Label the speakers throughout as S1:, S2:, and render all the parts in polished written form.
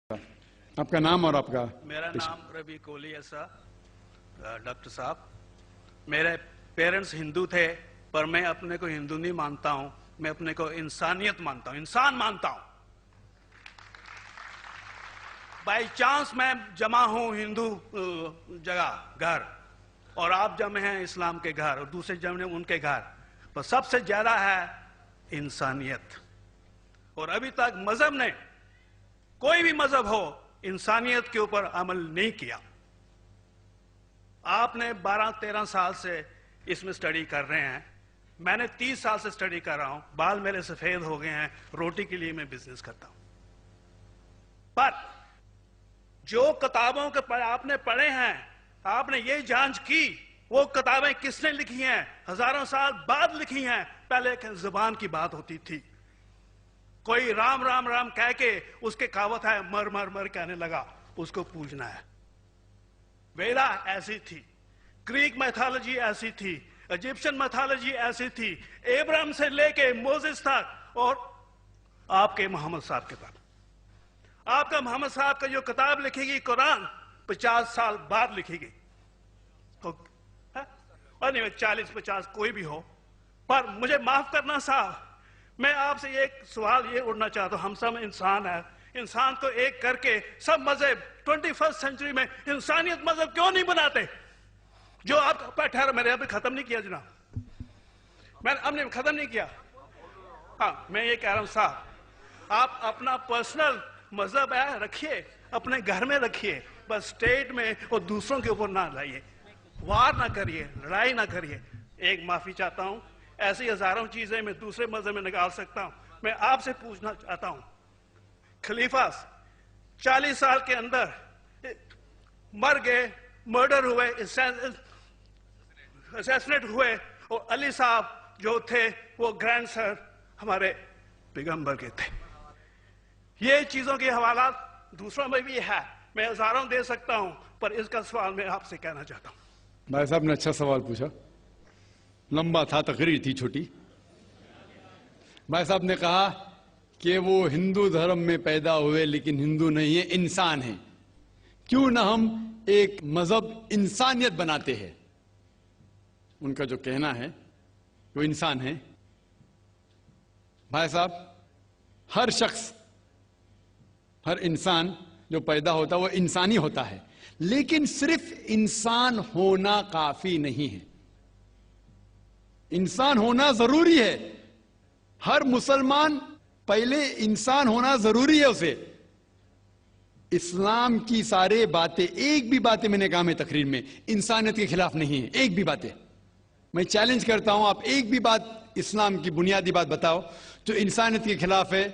S1: آپ کا نام اور آپ کا؟
S2: میرا نام ربی کولی ہے صاحب. ڈاکٹر صاحب، میرے پیرنٹس ہندو تھے، پر میں اپنے کو ہندو نہیں مانتا ہوں، میں اپنے کو انسانیت مانتا ہوں، انسان مانتا ہوں. بائی چانس میں جمع ہوں ہندو جگہ گھر، اور آپ جمع ہیں اسلام کے گھر، اور دوسرے جمع ہیں ان کے گھر، پر سب سے زیادہ ہے انسانیت. اور ابھی تک مذہب نے، کوئی بھی مذہب ہو، انسانیت کے اوپر عمل نہیں کیا. آپ نے 12-13 سال سے اس میں سٹڈی کر رہے ہیں، میں نے 30 سال سے سٹڈی کر رہا ہوں، بال میرے سفید ہو گئے ہیں، روٹی کے لیے میں بزنس کرتا ہوں. پر جو کتابوں کے آپ نے پڑھے ہیں، آپ نے یہ جانچ کی، وہ کتابیں کس نے لکھی ہیں؟ ہزاروں سال بعد لکھی ہیں. پہلے ایک زبان کی بات ہوتی تھی، کوئی رام رام رام کہہ کے اس کے کہاوت ہے مر مر مر کہنے لگا، اس کو پوجنا ہے. ویدا ایسی تھی، گریک میتھالوجی ایسی تھی، ایجپشن میتھالوجی ایسی تھی، ابراہیم سے لے کے موزس تک، اور آپ کے محمد صاحب کے تک. آپ کا محمد صاحب کا جو کتاب لکھے گی قرآن 50 سال بعد لکھے گی، اور نہیں 40-50 کوئی بھی ہو. پر مجھے معاف کرنا صاحب، میں آپ سے ایک سوال یہ اٹھنا چاہتا ہوں. ہم سب انسان ہیں، انسان کو ایک کر کے سب مذہب 21 سینچری میں انسانیت مذہب کیوں نہیں بناتے؟ جو آپ ٹھہرا، میں نے ابھی ختم نہیں کیا جناب، میں نے اب نے ختم نہیں کیا. ہاں، میں یہ کہہ رہا ہوں صاحب، آپ اپنا پرسنل مذہب ہے رکھیے، اپنے گھر میں رکھیے، بس اسٹیٹ میں اور دوسروں کے اوپر نہ لائیے، وار نہ کریے، لڑائی نہ کریے. ایک معافی چاہتا ہوں، ایسی ہزاروں چیزیں میں دوسرے مذہب میں نکال سکتا ہوں. میں آپ سے پوچھنا چاہتا ہوں، خلیفہ 40 سال کے اندر مر گئے، مرڈر ہوئے، اسیسنیٹ ہوئے، اور علی صاحب جو تھے وہ گرینڈ سر ہمارے پیغمبر کے تھے. یہ چیزوں کے حوالات دوسروں میں بھی ہے، میں ہزاروں دے سکتا ہوں، پر اس کا سوال میں آپ سے کہنا چاہتا ہوں.
S1: بھائی صاحب نے اچھا سوال پوچھا، لمبا تھا، تقریر تھی چھوٹی. بھائی صاحب نے کہا کہ وہ ہندو دھرم میں پیدا ہوئے لیکن ہندو نہیں ہے، انسان ہیں. کیوں نہ ہم ایک مذہب انسانیت بناتے ہیں؟ ان کا جو کہنا ہے وہ انسان ہے. بھائی صاحب، ہر شخص، ہر انسان جو پیدا ہوتا ہے وہ انسانی ہوتا ہے، لیکن صرف انسان ہونا کافی نہیں ہے. انسان ہونا ضروری ہے. ہر مسلمان پہلے انسان ہونا ضروری ہے اسے. اسلام کی سارے باتیں، ایک بھی باتیں میں نے کہا میں تقریر میں انسانیت کے خلاف نہیں ہے، ایک بھی باتیں. میں چیلنج کرتا ہوں، آپ ایک بھی بات اسلام کی بنیادی بات بتاؤ جو انسانیت کے خلاف ہے.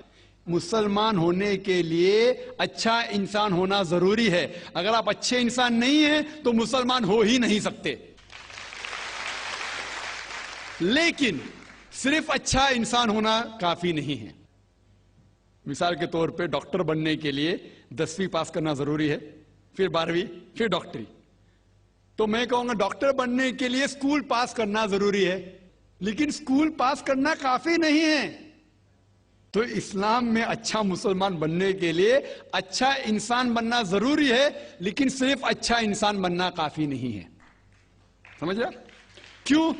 S1: مسلمان ہونے کے لیے اچھا انسان ہونا ضروری ہے. اگر آپ اچھے انسان نہیں ہیں تو مسلمان ہو ہی نہیں سکتے. لیکن صرف اچھا انسان ہونا کافی نہیں ہے. مثال کے طور پہ ڈاکٹر بننے کے لیے 10ویں پاس کرنا ضروری ہے، پھر 12ویں، پھر ڈاکٹری. تو میں کہوں گا ڈاکٹر بننے کے لیے اسکول پاس کرنا ضروری ہے، لیکن اسکول پاس کرنا کافی نہیں ہے. تو اسلام میں اچھا مسلمان بننے کے لیے اچھا انسان بننا ضروری ہے، لیکن صرف اچھا انسان بننا کافی نہیں ہے. سمجھ رہے؟ کیوں؟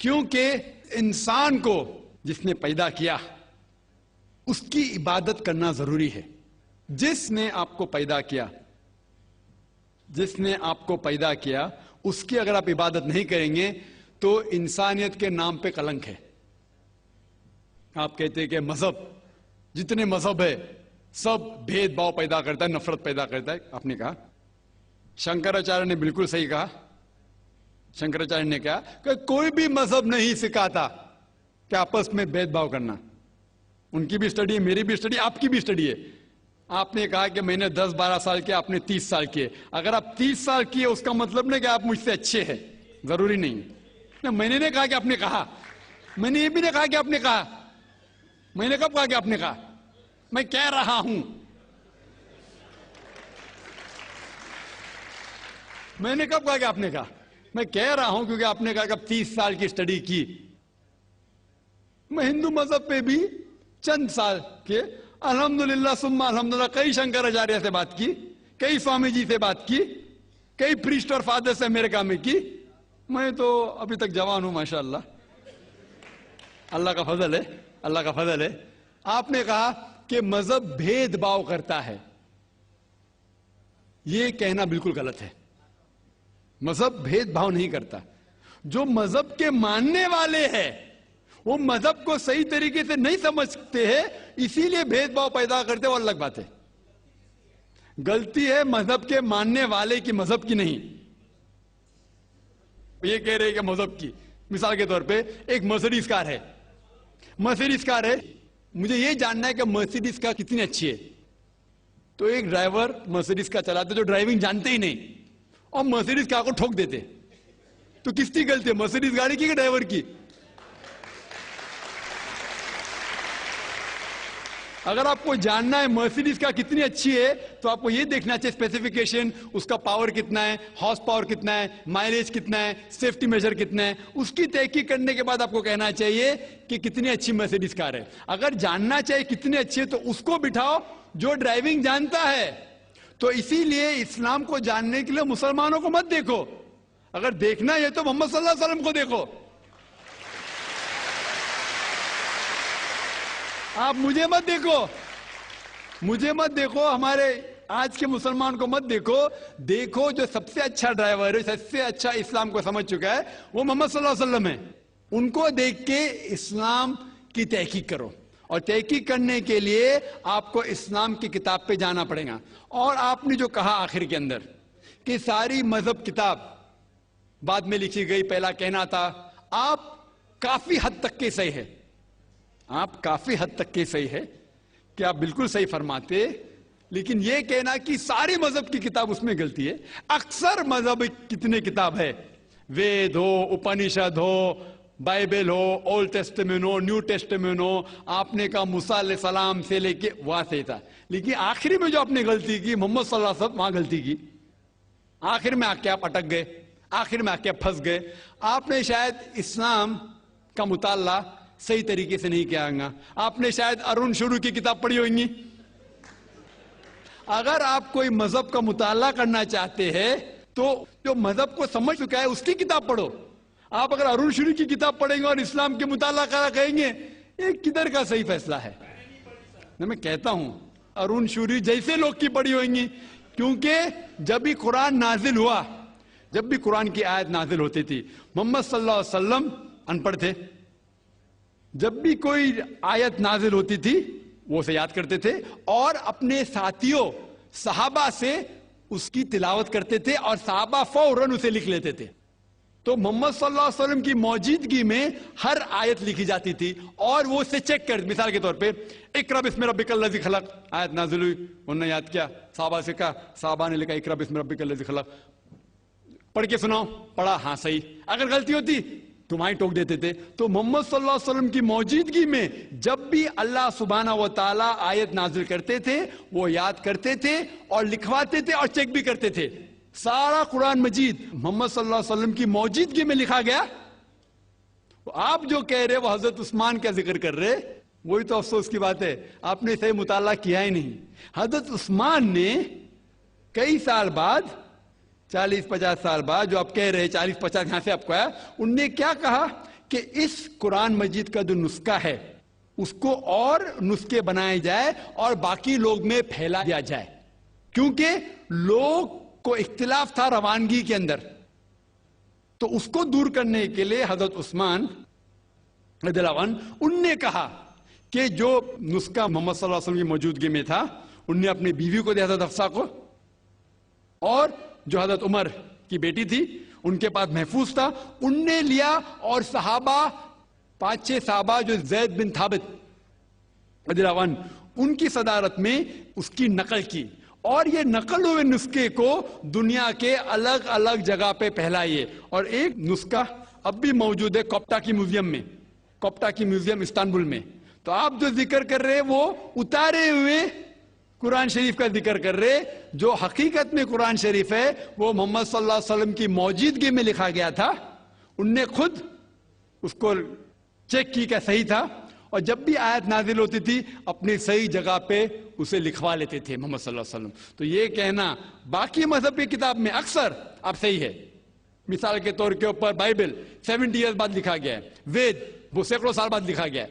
S1: کیونکہ انسان کو جس نے پیدا کیا اس کی عبادت کرنا ضروری ہے. جس نے آپ کو پیدا کیا، جس نے آپ کو پیدا کیا، اس کی اگر آپ عبادت نہیں کریں گے تو انسانیت کے نام پہ کلنک ہے. آپ کہتے ہیں کہ مذہب، جتنے مذہب ہے سب بھید بھاؤ پیدا کرتا ہے، نفرت پیدا کرتا ہے. آپ نے کہا، شنکراچاریہ نے بالکل صحیح کہا. شنکراچاریہ نے کہا کہ کوئی بھی مذہب نہیں سکھاتا کہ آپس میں بھید بھاؤ کرنا. ان کی بھی اسٹڈی ہے، میری بھی اسٹڈی، آپ کی بھی اسٹڈی ہے. آپ نے کہا کہ میں نے 10-12 سال کیا، آپ نے 30 سال کیے. اگر آپ 30 سال کیے اس کا مطلب نہیں کہ آپ مجھ سے اچھے ہیں، ضروری نہیں. میں نے نہیں کہا کہ آپ نے کہا، میں نے یہ بھی نہیں کہا کہ آپ نے کہا. میں نے کب کہا کہ آپ نے کہا؟ میں کہہ رہا ہوں. میں نے کب کہا کہ آپ نے کہا؟ میں کہہ رہا ہوں کیونکہ آپ نے کہا کہ اب 30 سال کی اسٹڈی کی. میں ہندو مذہب پہ بھی چند سال کے الحمدللہ سما الحمدللہ کئی شنکراچاریہ سے بات کی, کئی سوامی جی سے بات کی, کئی پریسٹ اور فادر سے امریکہ میں کی. میں تو ابھی تک جوان ہوں ماشاءاللہ, اللہ کا فضل ہے, اللہ کا فضل ہے. آپ نے کہا کہ مذہب بھید بھاؤ کرتا ہے. یہ کہنا بالکل غلط ہے. مذہب بھید بھاؤ نہیں کرتا. جو مذہب کے ماننے والے ہیں وہ مذہب کو صحیح طریقے سے نہیں سمجھتے ہیں, اسی لیے بھید بھاؤ پیدا کرتے, وہ الگ بات ہے. غلطی ہے مذہب کے ماننے والے کی, مذہب کی نہیں. یہ کہہ رہے کہ مذہب کی, مثال کے طور پہ ایک مرسیڈیز کار ہے, مرسیڈیز کار ہے, مجھے یہ جاننا ہے کہ مرسیڈیز کار کتنی اچھی ہے. تو ایک ڈرائیور مرسیڈیز کار چلاتے جو ڈرائیونگ جانتے ہی نہیں اور مرسیڈیز کار کو ٹھوک دیتے, تو کس کی غلطی ہے, مرسیڈیز گاڑی کی کہ ڈرائیور کی؟ اگر آپ کو جاننا ہے مرسیڈیز کار کتنی اچھی ہے تو آپ کو یہ دیکھنا چاہیے اسپیسیفیکیشن, اس کا پاور کتنا ہے, ہارس پاور کتنا ہے, مائلیج کتنا ہے, سیفٹی میجر کتنا ہے. اس کی تحقیق کرنے کے بعد آپ کو کہنا چاہیے کہ کتنی اچھی مرسیڈیز کار ہے. اگر جاننا چاہیے کتنی اچھی ہے تو اس کو بٹھاؤ جو ڈرائیونگ جانتا ہے. تو اسی لیے اسلام کو جاننے کے لیے مسلمانوں کو مت دیکھو, اگر دیکھنا ہے تو محمد صلی اللہ علیہ وسلم کو دیکھو. آپ مجھے مت دیکھو, مجھے مت دیکھو, ہمارے آج کے مسلمان کو مت دیکھو. دیکھو جو سب سے اچھا ڈرائیور ہے, سب سے اچھا اسلام کو سمجھ چکا ہے, وہ محمد صلی اللہ علیہ وسلم ہے. ان کو دیکھ کے اسلام کی تحقیق کرو, اور تحقیق کرنے کے لیے آپ کو اسلام کی کتاب پہ جانا پڑے گا. اور آپ نے جو کہا آخر کے اندر کہ ساری مذہب کتاب بعد میں لکھی گئی, پہلا کہنا تھا, آپ کافی حد تک کے صحیح ہے, آپ کافی حد تک کے صحیح ہے کہ آپ بالکل صحیح فرماتے, لیکن یہ کہنا کہ ساری مذہب کی کتاب اس میں غلطی ہے. اکثر مذہب کتنے کتاب ہے, وید ہو, اپنشد ہو, بائبل ہو, اولڈ ٹیسٹمنٹ ہو, نیو ٹیسٹمنٹ ہو, آپ نے کہا موسیٰ علیہ السلام سے لے کے وہاں سے تھا, لیکن آخری میں جو آپ نے غلطی کی محمد صلی اللہ علیہ وسلم, وہاں غلطی کی. آخر میں آ کے آپ اٹک گئے, آخر میں آ کے آپ پھنس گئے. آپ نے شاید اسلام کا مطالعہ صحیح طریقے سے نہیں کیا گا, آپ نے شاید ارون شروع کی کتاب پڑھی ہوگی. اگر آپ کوئی مذہب کا مطالعہ کرنا چاہتے ہیں تو جو مذہب کو سمجھ چکا ہے اس کی کتاب پڑھو. آپ اگر ارون شروع کی کتاب پڑھیں گے اور اسلام کے مطالعہ کرا کہیں گے, ایک کدھر کا صحیح فیصلہ ہے. میں کہتا ہوں ارون شوری جیسے لوگ کی پڑھی ہوئیں گی, کیونکہ جب بھی قرآن نازل ہوا, جب بھی قرآن کی آیت نازل ہوتی تھی, محمد صلی اللہ علیہ وسلم ان پڑھ تھے. جب بھی کوئی آیت نازل ہوتی تھی وہ اسے یاد کرتے تھے اور اپنے ساتھیوں صحابہ سے اس کی تلاوت کرتے تھے, اور صحابہ فوراً اسے لکھ لیتے تھے. تو محمد صلی اللہ علیہ وسلم کی موجودگی میں ہر آیت لکھی جاتی تھی اور وہ اسے چیک کر, مثال کے طور پہ اقرا بسم ربک الذی خلق آیت نازل ہوئی, انہوں نے یاد کیا, صحابہ سے کہا, صحابہ نے لکھا اقرا بسم ربک الذی خلق, پڑھ کے سناؤ, پڑھا, ہاں صحیح. اگر غلطی ہوتی تمہاری ٹوک دیتے تھے. تو محمد صلی اللہ علیہ وسلم کی موجودگی میں جب بھی اللہ سبحانہ و تعالیٰ آیت نازل کرتے تھے وہ یاد کرتے تھے اور لکھواتے تھے اور چیک بھی کرتے تھے. سارا قرآن مجید محمد صلی اللہ علیہ وسلم کی موجودگی میں لکھا گیا. آپ جو کہہ رہے وہ حضرت عثمان کا ذکر کر رہے, وہی تو افسوس کی بات ہے, آپ نے صحیح مطالعہ کیا ہی نہیں. حضرت عثمان نے کئی سال بعد, 40-50 سال بعد, جو آپ کہہ رہے 40-50 یہاں سے آپ کو آیا, ان نے کیا کہا کہ اس قرآن مجید کا جو نسخہ ہے اس کو اور نسخے بنائے جائے اور باقی لوگ میں پھیلا دیا جائے, کیونکہ لوگ کو اختلاف تھا روانگی کے اندر. تو اس کو دور کرنے کے لیے حضرت عثمان رضی اللہ عنہ, ان نے کہا کہ جو نسخہ محمد صلی اللہ علیہ وسلم کی موجودگی میں تھا ان نے اپنی بیوی کو دیا, حضرت حفصہ کو, اور جو حضرت عمر کی بیٹی تھی ان کے پاس محفوظ تھا, ان نے لیا, اور صحابہ 5-6 صحابہ جو زید بن ثابت رضی اللہ عنہ ان کی صدارت میں اس کی نقل کی, اور یہ نقل ہوئے نسخے کو دنیا کے الگ الگ جگہ پہ پھیلائیے. اور ایک نسخہ اب بھی موجود ہے کوپٹا کی میوزیم میں, کوپٹا کی میوزیم استنبول میں. تو آپ جو ذکر کر رہے وہ اتارے ہوئے قرآن شریف کا ذکر کر رہے, جو حقیقت میں قرآن شریف ہے وہ محمد صلی اللہ علیہ وسلم کی موجودگی میں لکھا گیا تھا. ان نے خود اس کو چیک کی کہ صحیح تھا, اور جب بھی آیت نازل ہوتی تھی اپنی صحیح جگہ پہ اسے لکھوا لیتے تھے محمد صلی اللہ علیہ وسلم. تو یہ کہنا باقی مذہب کی کتاب میں اکثر اب صحیح ہے. مثال کے طور کے اوپر بائبل 70 ایئرز بعد لکھا گیا ہے. وید وہ سینکڑوں سال بعد لکھا گیا ہے.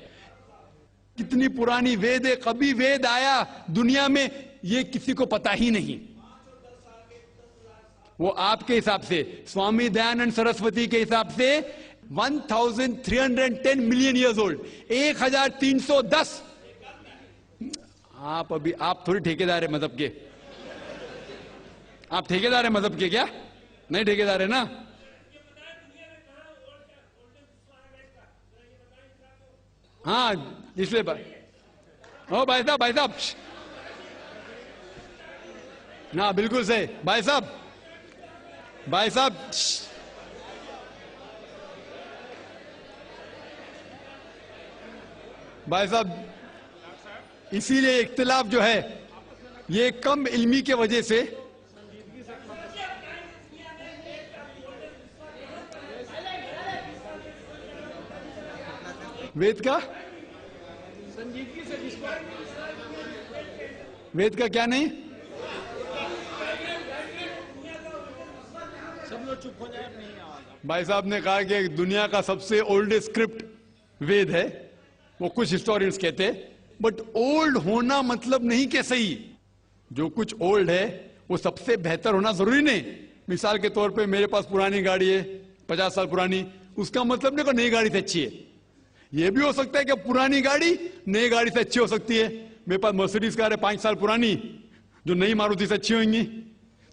S1: کتنی پرانی وید ہے, کبھی وید آیا دنیا میں یہ کسی کو پتا ہی نہیں. وہ آپ کے حساب سے سوامی دیانند سرسوتی کے حساب سے 1310 ملین ایئرز اولڈ, 1310. آپ تھوڑی ٹھیکیدار ہے مذہب کے. آپ ٹھیکیدار ہیں مذہب کے کیا؟ نہیں ٹھیکیدار ہے نا. ہاں اس لیے بھائی صاحب نا بالکل صحیح. بھائی صاحب اسی لیے اختلاف جو ہے یہ کم علمی کے وجہ سے وید کا کیا نہیں. بھائی صاحب نے کہا کہ دنیا کا سب سے اولڈ اسکرپٹ وید ہے. وہ کچھ ہسٹورینز کہتے بٹ اولڈ ہونا مطلب نہیں کہ صحیح. جو کچھ اولڈ ہے وہ سب سے بہتر ہونا ضروری نہیں. مثال کے طور پہ میرے پاس پرانی گاڑی ہے 50 سال پرانی, اس کا مطلب نہیں کہ نئی گاڑی سے اچھی ہے. یہ بھی ہو سکتا ہے کہ پرانی گاڑی نئی گاڑی سے اچھی ہو سکتی ہے. میرے پاس مرسیڈیز کار ہے 5 سال پرانی جو نئی ماروتی سے اچھی ہوئیں گی.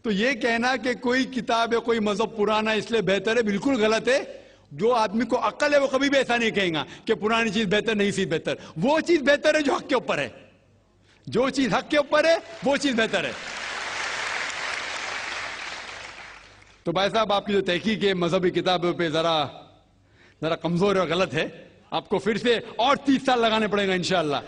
S1: تو یہ کہنا کہ کوئی کتاب ہے کوئی مذہب پرانا اس لیے بہتر ہے بالکل غلط ہے. جو آدمی کو عقل ہے وہ کبھی بھی ایسا نہیں کہیں گا کہ پرانی چیز بہتر نہیں چیز بہتر. وہ چیز بہتر ہے جو حق کے اوپر ہے. جو چیز حق کے اوپر ہے وہ چیز بہتر ہے. تو بھائی صاحب آپ کی جو تحقیق ہے مذہبی کتابوں پہ ذرا کمزور اور غلط ہے. آپ کو پھر سے اور 30 سال لگانے پڑے گا انشاءاللہ.